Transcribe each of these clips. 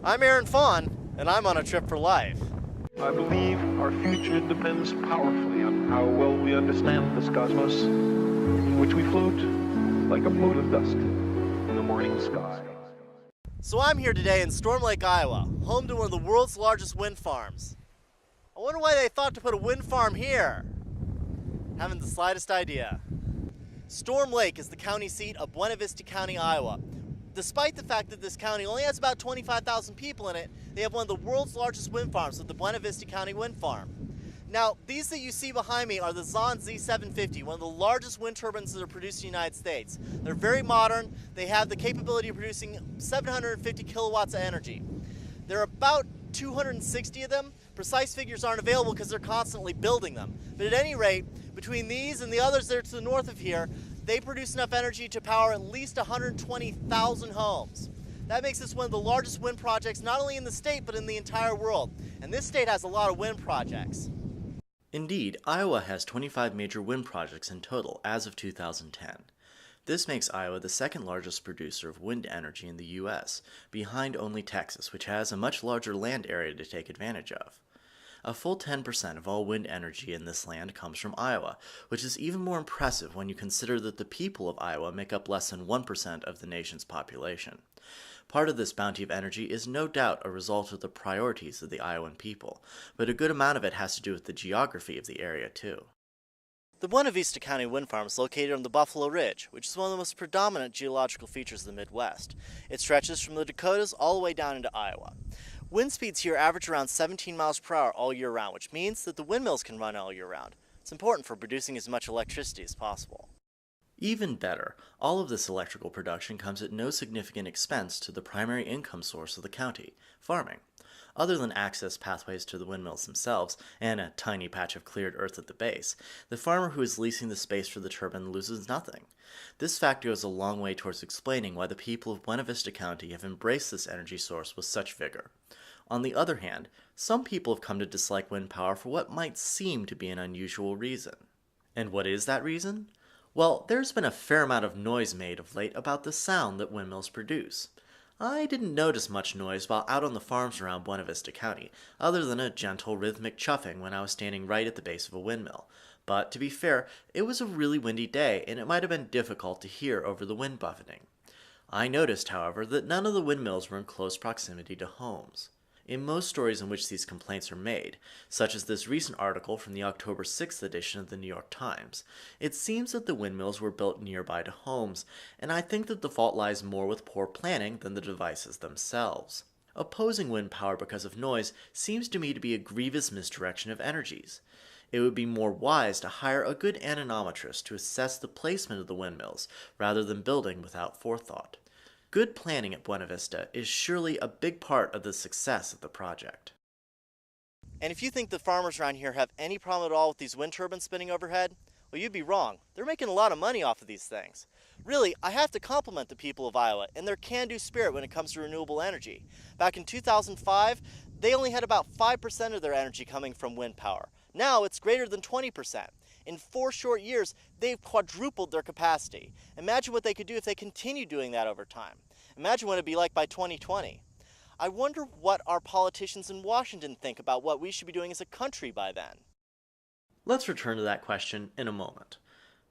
I'm Aaron Fawn, and I'm on a trip for life. I believe our future depends powerfully on how well we understand this cosmos, in which we float like a mote of dust in the morning sky. So I'm here today in Storm Lake, Iowa, home to one of the world's largest wind farms. I wonder why they thought to put a wind farm here. Haven't the slightest idea. Storm Lake is the county seat of Buena Vista County, Iowa. Despite the fact that this county only has about 25,000 people in it, they have one of the world's largest wind farms with the Buena Vista County Wind Farm. Now, these that you see behind me are the Zon Z750, one of the largest wind turbines that are produced in the United States. They're very modern. They have the capability of producing 750 kilowatts of energy. There are about 260 of them. Precise figures aren't available because they're constantly building them. But at any rate, between these and the others that are to the north of here, they produce enough energy to power at least 120,000 homes. That makes this one of the largest wind projects not only in the state but in the entire world. And this state has a lot of wind projects. Indeed, Iowa has 25 major wind projects in total as of 2010. This makes Iowa the second largest producer of wind energy in the U.S., behind only Texas, which has a much larger land area to take advantage of. A full 10% of all wind energy in this land comes from Iowa, which is even more impressive when you consider that the people of Iowa make up less than 1% of the nation's population. Part of this bounty of energy is no doubt a result of the priorities of the Iowan people, but a good amount of it has to do with the geography of the area too. The Buena Vista County Wind Farm is located on the Buffalo Ridge, which is one of the most predominant geological features of the Midwest. It stretches from the Dakotas all the way down into Iowa. Wind speeds here average around 17 miles per hour all year round, which means that the windmills can run all year round. It's important for producing as much electricity as possible. Even better, all of this electrical production comes at no significant expense to the primary income source of the county, farming. Other than access pathways to the windmills themselves, and a tiny patch of cleared earth at the base, the farmer who is leasing the space for the turbine loses nothing. This fact goes a long way towards explaining why the people of Buena Vista County have embraced this energy source with such vigor. On the other hand, some people have come to dislike wind power for what might seem to be an unusual reason. And what is that reason? Well, there's been a fair amount of noise made of late about the sound that windmills produce. I didn't notice much noise while out on the farms around Buena Vista County, other than a gentle rhythmic chuffing when I was standing right at the base of a windmill. But to be fair, it was a really windy day, and it might have been difficult to hear over the wind buffeting. I noticed, however, that none of the windmills were in close proximity to homes. In most stories in which these complaints are made, such as this recent article from the October 6th edition of the New York Times, it seems that the windmills were built nearby to homes, and I think that the fault lies more with poor planning than the devices themselves. Opposing wind power because of noise seems to me to be a grievous misdirection of energies. It would be more wise to hire a good anemometrist to assess the placement of the windmills rather than building without forethought. Good planning at Buena Vista is surely a big part of the success of the project. And if you think the farmers around here have any problem at all with these wind turbines spinning overhead, well, you'd be wrong. They're making a lot of money off of these things. Really, I have to compliment the people of Iowa and their can-do spirit when it comes to renewable energy. Back in 2005, they only had about 5% of their energy coming from wind power. Now it's greater than 20%. In 4 short years, they've quadrupled their capacity. Imagine what they could do if they continue doing that over time. Imagine what it'd be like by 2020. I wonder what our politicians in Washington think about what we should be doing as a country by then. Let's return to that question in a moment.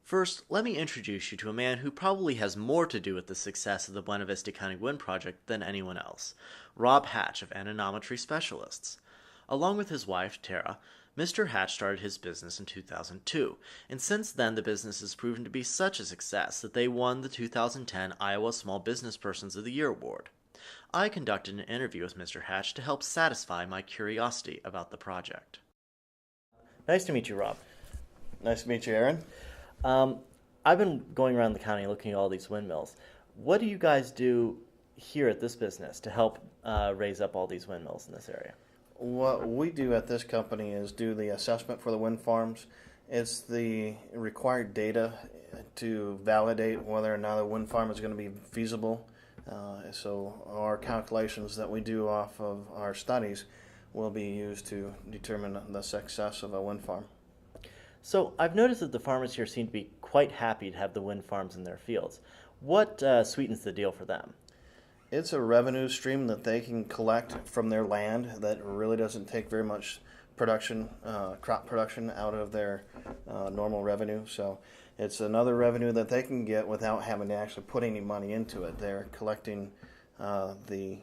First, let me introduce you to a man who probably has more to do with the success of the Buena Vista County Wind Project than anyone else, Rob Hach of Anemometry Specialists. Along with his wife, Tara, Mr. Hach started his business in 2002, and since then the business has proven to be such a success that they won the 2010 Iowa Small Business Persons of the Year Award. I conducted an interview with Mr. Hach to help satisfy my curiosity about the project. Nice to meet you, Rob. Nice to meet you, Aaron. I've been going around the county looking at all these windmills. What do you guys do here at this business to help raise up all these windmills in this area? What we do at this company is do the assessment for the wind farms. It's the required data to validate whether or not a wind farm is going to be feasible. So our calculations that we do off of our studies will be used to determine the success of a wind farm. So I've noticed that the farmers here seem to be quite happy to have the wind farms in their fields. What sweetens the deal for them? It's a revenue stream that they can collect from their land that really doesn't take very much production, crop production out of their normal revenue. So it's another revenue that they can get without having to actually put any money into it. They're collecting the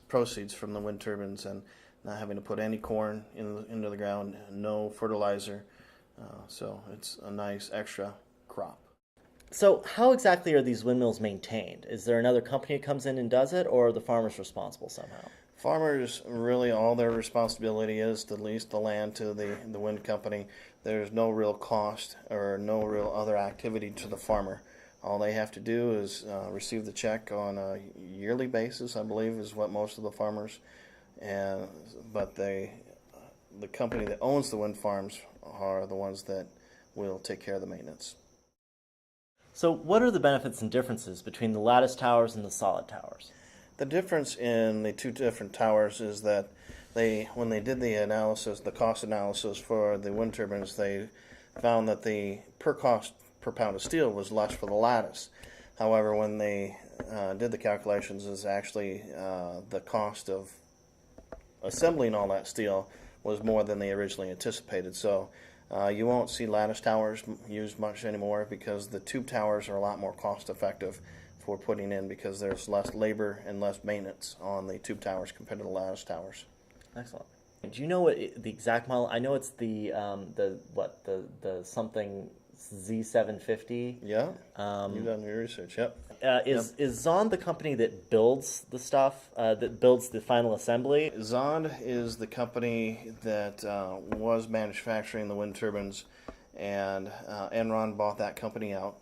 proceeds from the wind turbines and not having to put any corn into the ground, no fertilizer. So it's a nice extra crop. So how exactly are these windmills maintained? Is there another company that comes in and does it, or are the farmers responsible somehow? Farmers, really all their responsibility is to lease the land to the wind company. There's no real cost or no real other activity to the farmer. All they have to do is receive the check on a yearly basis, I believe, is what most of the farmers. But the company that owns the wind farms are the ones that will take care of the maintenance. So what are the benefits and differences between the lattice towers and the solid towers? The difference in the two different towers is that when they did the analysis, the cost analysis for the wind turbines, they found that the cost per pound of steel was less for the lattice. However, when they did the calculations, is actually the cost of assembling all that steel was more than they originally anticipated. So you won't see lattice towers used much anymore because the tube towers are a lot more cost effective for putting in because there's less labor and less maintenance on the tube towers compared to the lattice towers. Excellent. Do you know what the exact model? I know it's the something Z750. Yeah, you've done your research. Yep. Is Zond the company that builds the stuff, that builds the final assembly? Zond is the company that was manufacturing the wind turbines, and Enron bought that company out.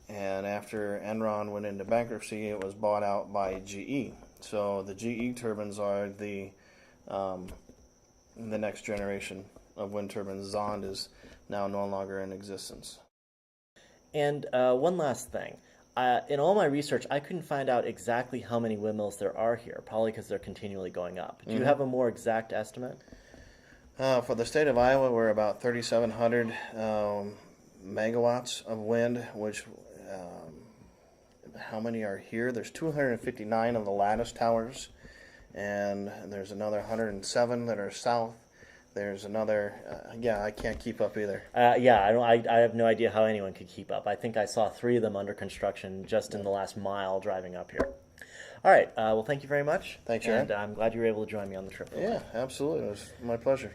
And after Enron went into bankruptcy, it was bought out by GE. So the GE turbines are the next generation of wind turbines. Zond is now no longer in existence. And one last thing. In all my research, I couldn't find out exactly how many windmills there are here, probably because they're continually going up. Do you have a more exact estimate? For the state of Iowa, we're about 3,700 megawatts of wind, which how many are here? There's 259 of the lattice towers, and there's another 107 that are south. There's another, I can't keep up either. I have no idea how anyone could keep up. I think I saw 3 of them under construction just in the last mile driving up here. All right, well, thank you very much. Thanks, Aaron. And I'm glad you were able to join me on the trip. Yeah, absolutely. It was my pleasure.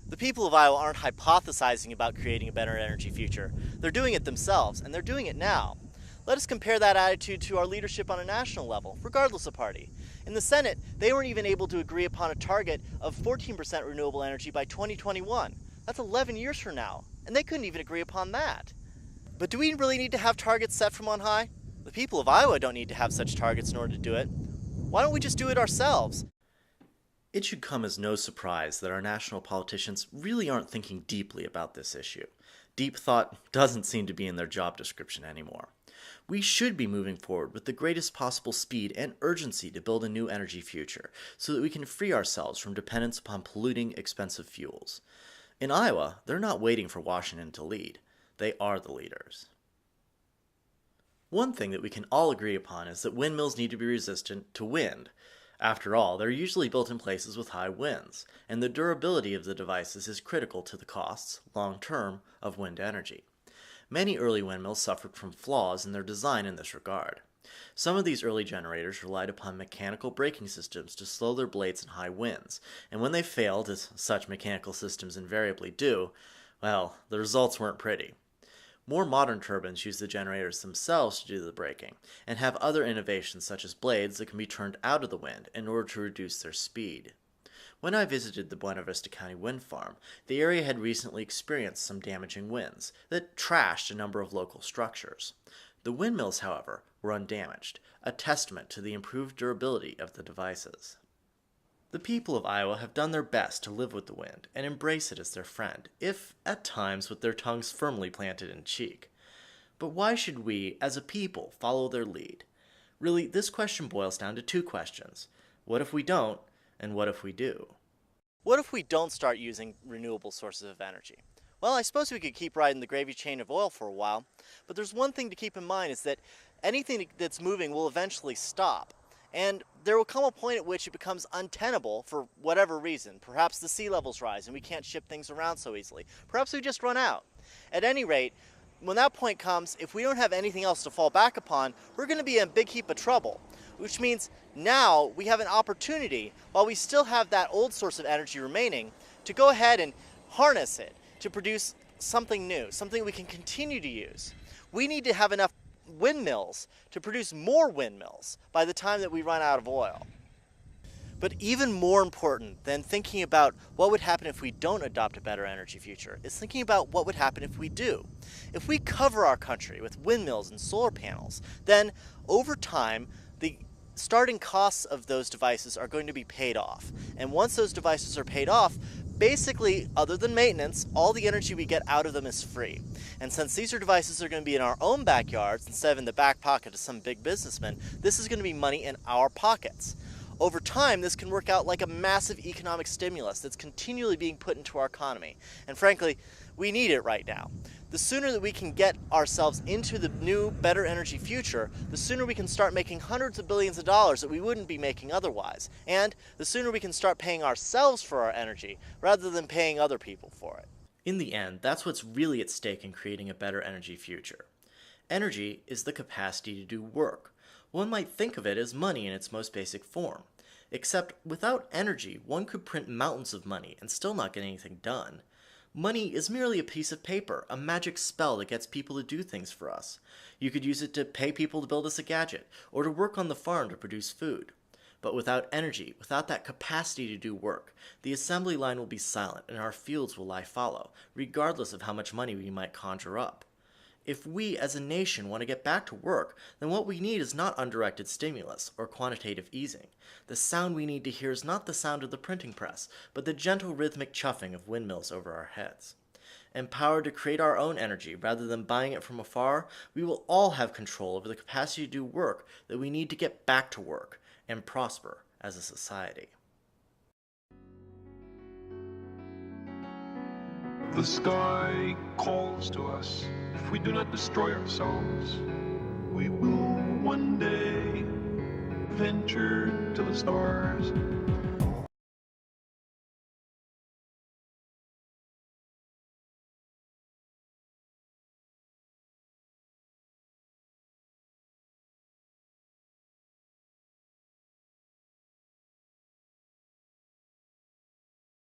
The people of Iowa aren't hypothesizing about creating a better energy future. They're doing it themselves, and they're doing it now. Let us compare that attitude to our leadership on a national level, regardless of party. In the Senate, they weren't even able to agree upon a target of 14% renewable energy by 2021. That's 11 years from now, and they couldn't even agree upon that. But do we really need to have targets set from on high? The people of Iowa don't need to have such targets in order to do it. Why don't we just do it ourselves? It should come as no surprise that our national politicians really aren't thinking deeply about this issue. Deep thought doesn't seem to be in their job description anymore. We should be moving forward with the greatest possible speed and urgency to build a new energy future so that we can free ourselves from dependence upon polluting, expensive fuels. In Iowa, they're not waiting for Washington to lead. They are the leaders. One thing that we can all agree upon is that windmills need to be resistant to wind. After all, they're usually built in places with high winds, and the durability of the devices is critical to the costs, long-term, of wind energy. Many early windmills suffered from flaws in their design in this regard. Some of these early generators relied upon mechanical braking systems to slow their blades in high winds, and when they failed, as such mechanical systems invariably do, well, the results weren't pretty. More modern turbines use the generators themselves to do the braking, and have other innovations such as blades that can be turned out of the wind in order to reduce their speed. When I visited the Buena Vista County wind farm, the area had recently experienced some damaging winds that trashed a number of local structures. The windmills, however, were undamaged, a testament to the improved durability of the devices. The people of Iowa have done their best to live with the wind and embrace it as their friend, if at times with their tongues firmly planted in cheek. But why should we, as a people, follow their lead? Really, this question boils down to 2 questions. What if we don't, and what if we do? What if we don't start using renewable sources of energy? Well, I suppose we could keep riding the gravy train of oil for a while, but there's one thing to keep in mind is that anything that's moving will eventually stop. And there will come a point at which it becomes untenable for whatever reason. Perhaps the sea levels rise and we can't ship things around so easily. Perhaps we just run out. At any rate, when that point comes, if we don't have anything else to fall back upon, we're going to be in a big heap of trouble. Which means now we have an opportunity, while we still have that old source of energy remaining, to go ahead and harness it to produce something new, something we can continue to use. We need to have enough windmills to produce more windmills by the time that we run out of oil. But even more important than thinking about what would happen if we don't adopt a better energy future is thinking about what would happen if we do. If we cover our country with windmills and solar panels, then over time, the starting costs of those devices are going to be paid off. And once those devices are paid off, basically, other than maintenance, all the energy we get out of them is free. And since these devices are going to be in our own backyards instead of in the back pocket of some big businessman, this is going to be money in our pockets. Over time, this can work out like a massive economic stimulus that's continually being put into our economy. And frankly, we need it right now. The sooner that we can get ourselves into the new, better energy future, the sooner we can start making hundreds of billions of dollars that we wouldn't be making otherwise. And the sooner we can start paying ourselves for our energy rather than paying other people for it. In the end, that's what's really at stake in creating a better energy future. Energy is the capacity to do work. One might think of it as money in its most basic form. Except without energy, one could print mountains of money and still not get anything done. Money is merely a piece of paper, a magic spell that gets people to do things for us. You could use it to pay people to build us a gadget, or to work on the farm to produce food. But without energy, without that capacity to do work, the assembly line will be silent and our fields will lie fallow, regardless of how much money we might conjure up. If we as a nation want to get back to work, then what we need is not undirected stimulus or quantitative easing. The sound we need to hear is not the sound of the printing press, but the gentle rhythmic chuffing of windmills over our heads. Empowered to create our own energy rather than buying it from afar, we will all have control over the capacity to do work that we need to get back to work and prosper as a society. The sky calls to us. If we do not destroy ourselves, we will one day venture to the stars.